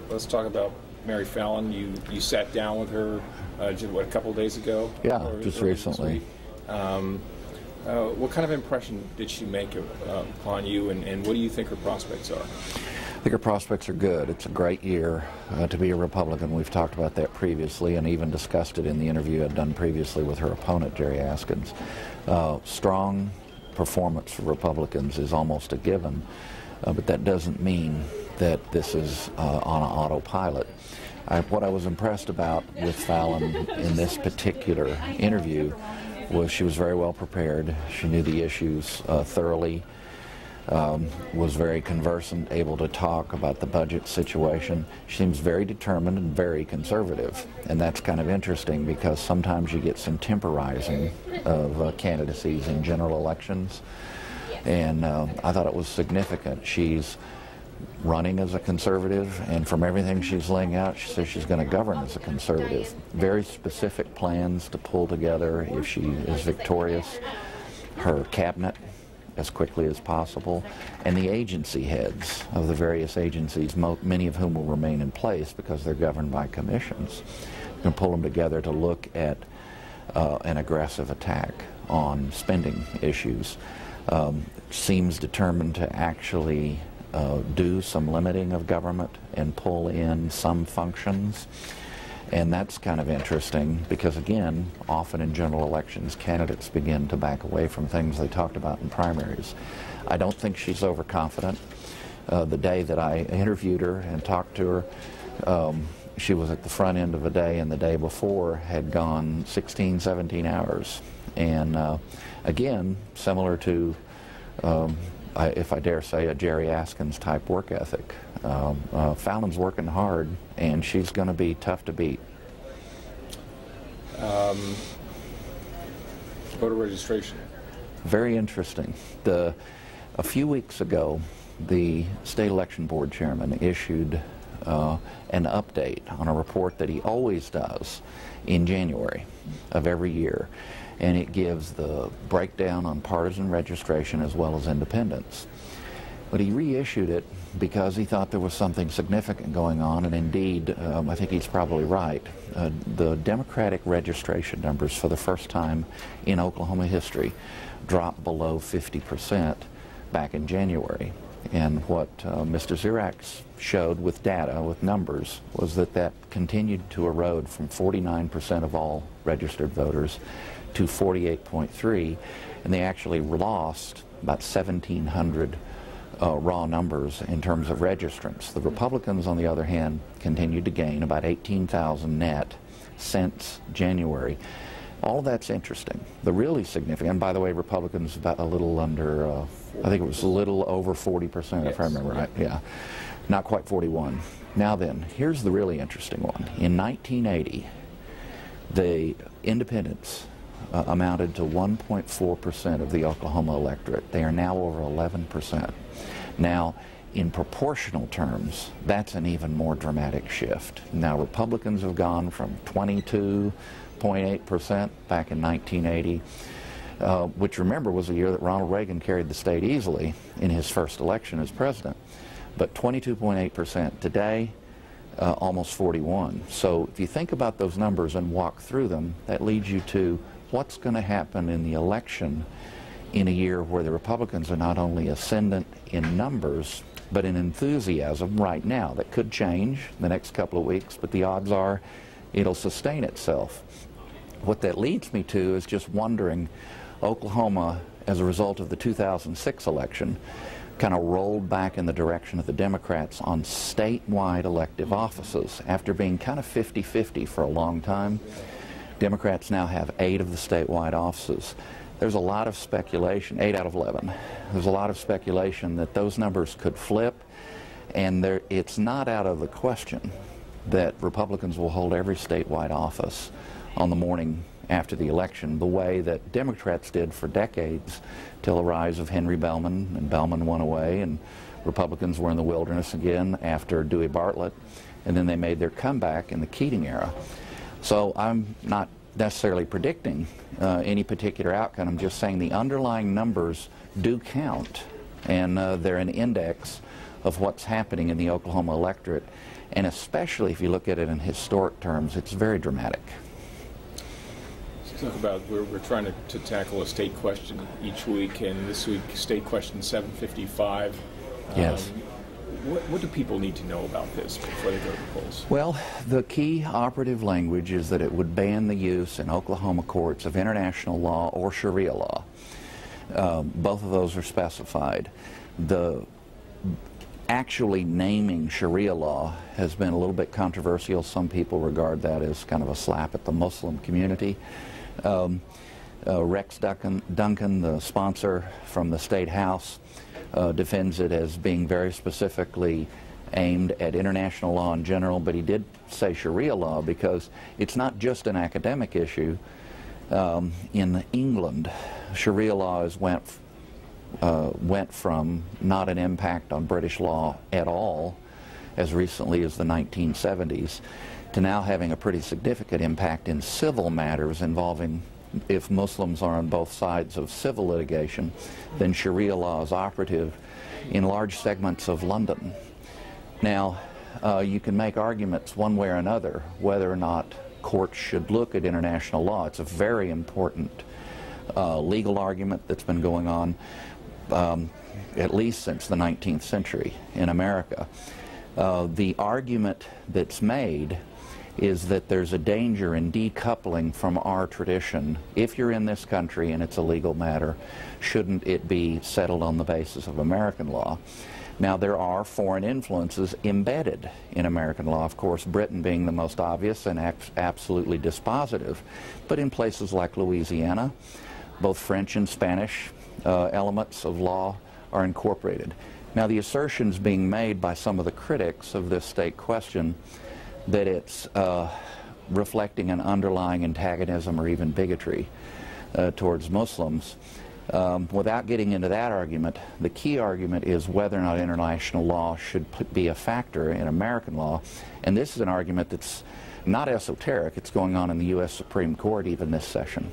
let's talk about Mary Fallin. You sat down with her, what, a couple of days ago? Yeah, just recently. What kind of impression did she make upon you, and what do you think her prospects are? I think her prospects are good. It's a great year to be a Republican. We've talked about that previously and even discussed it in the interview I'd done previously with her opponent, Jerry Askins. Strong performance for Republicans is almost a given, but that doesn't mean that this is on an autopilot. What I was impressed about with Fallin in this particular interview was she was very well prepared. She knew the issues thoroughly, was very conversant, able to talk about the budget situation. She seems very determined and very conservative, and that's kind of interesting because sometimes you get some temporizing of candidacies in general elections, and I thought it was significant. She's running as a conservative, and from everything she's laying out, she says she's going to govern as a conservative. Very specific plans to pull together if she is victorious, her cabinet as quickly as possible, and the agency heads of the various agencies, many of whom will remain in place because they're governed by commissions, and pull them together to look at an aggressive attack on spending issues. Seems determined to actually do some limiting of government and pull in some functions. And that's kind of interesting because, again, often in general elections, candidates begin to back away from things they talked about in primaries. I don't think she's overconfident. The day that I interviewed her and talked to her, she was at the front end of a day, and the day before had gone 16, 17 hours. And again, similar to if I dare say, a Jerry Askins type work ethic. Fallin's working hard, and she's going to be tough to beat. Voter registration. Very interesting. A few weeks ago, the State Election Board chairman issued an update on a report that he always does in January of every year. And it gives the breakdown on partisan registration as well as independents. But he reissued it because he thought there was something significant going on, and indeed, I think he's probably right. The Democratic registration numbers for the first time in Oklahoma history dropped below 50% back in January. And what Mr. Xerox showed with data, with numbers, was that that continued to erode from 49% of all registered voters to 48.3%, and they actually lost about 1,700 raw numbers in terms of registrants. The Republicans, on the other hand, continued to gain about 18,000 net since January. All that's interesting. The really significant, and by the way, Republicans about a little under, I think it was a little over 40%, if I remember right. Yeah, not quite 41. Now then, here's the really interesting one. In 1980, the independents amounted to 1.4% of the Oklahoma electorate. They are now over 11%. Now, in proportional terms, that's an even more dramatic shift. Now, Republicans have gone from 22.8% back in 1980, which, remember, was a year that Ronald Reagan carried the state easily in his first election as president. But 22.8% today, almost 41. So if you think about those numbers and walk through them, that leads you to what's going to happen in the election in a year where the Republicans are not only ascendant in numbers, but in enthusiasm right now. That could change the next couple of weeks, but the odds are it'll sustain itself. What that leads me to is just wondering, Oklahoma, as a result of the 2006 election, kind of rolled back in the direction of the Democrats on statewide elective offices after being kind of 50-50 for a long time. Democrats now have 8 of the statewide offices. There's a lot of speculation, 8 out of 11. There's a lot of speculation that those numbers could flip, and it's not out of the question that Republicans will hold every statewide office on the morning after the election, the way that Democrats did for decades till the rise of Henry Bellman, and Bellman went away, and Republicans were in the wilderness again after Dewey Bartlett, and then they made their comeback in the Keating era. So I'm not necessarily predicting any particular outcome. I'm just saying the underlying numbers do count, and they're an index of what's happening in the Oklahoma electorate. And especially if you look at it in historic terms, it's very dramatic. Let's talk about, we're trying to tackle a state question each week, and this week, state question 755. Yes. What do people need to know about this before they go to the polls? Well, the key operative language is that it would ban the use in Oklahoma courts of international law or Sharia law. Both of those are specified. The actually naming Sharia law has been a little bit controversial. Some people regard that as kind of a slap at the Muslim community. Rex Duncan, the sponsor from the State House, defends it as being very specifically aimed at international law in general, but he did say Sharia law because it's not just an academic issue. In England, Sharia law went from not an impact on British law at all as recently as the 1970s to now having a pretty significant impact in civil matters involving, if Muslims are on both sides of civil litigation, then Sharia law is operative in large segments of London. Now, you can make arguments one way or another whether or not courts should look at international law. It's a very important legal argument that's been going on at least since the 19th century in America. The argument that's made is that there's a danger in decoupling from our tradition. If you're in this country and it's a legal matter, shouldn't it be settled on the basis of American law? Now, there are foreign influences embedded in American law, of course, Britain being the most obvious and absolutely dispositive. But in places like Louisiana, both French and Spanish elements of law are incorporated. Now, the assertions being made by some of the critics of this state question that it's reflecting an underlying antagonism or even bigotry towards Muslims. Without getting into that argument, the key argument is whether or not international law should be a factor in American law. And this is an argument that's not esoteric. It's going on in the U.S. Supreme Court even this session.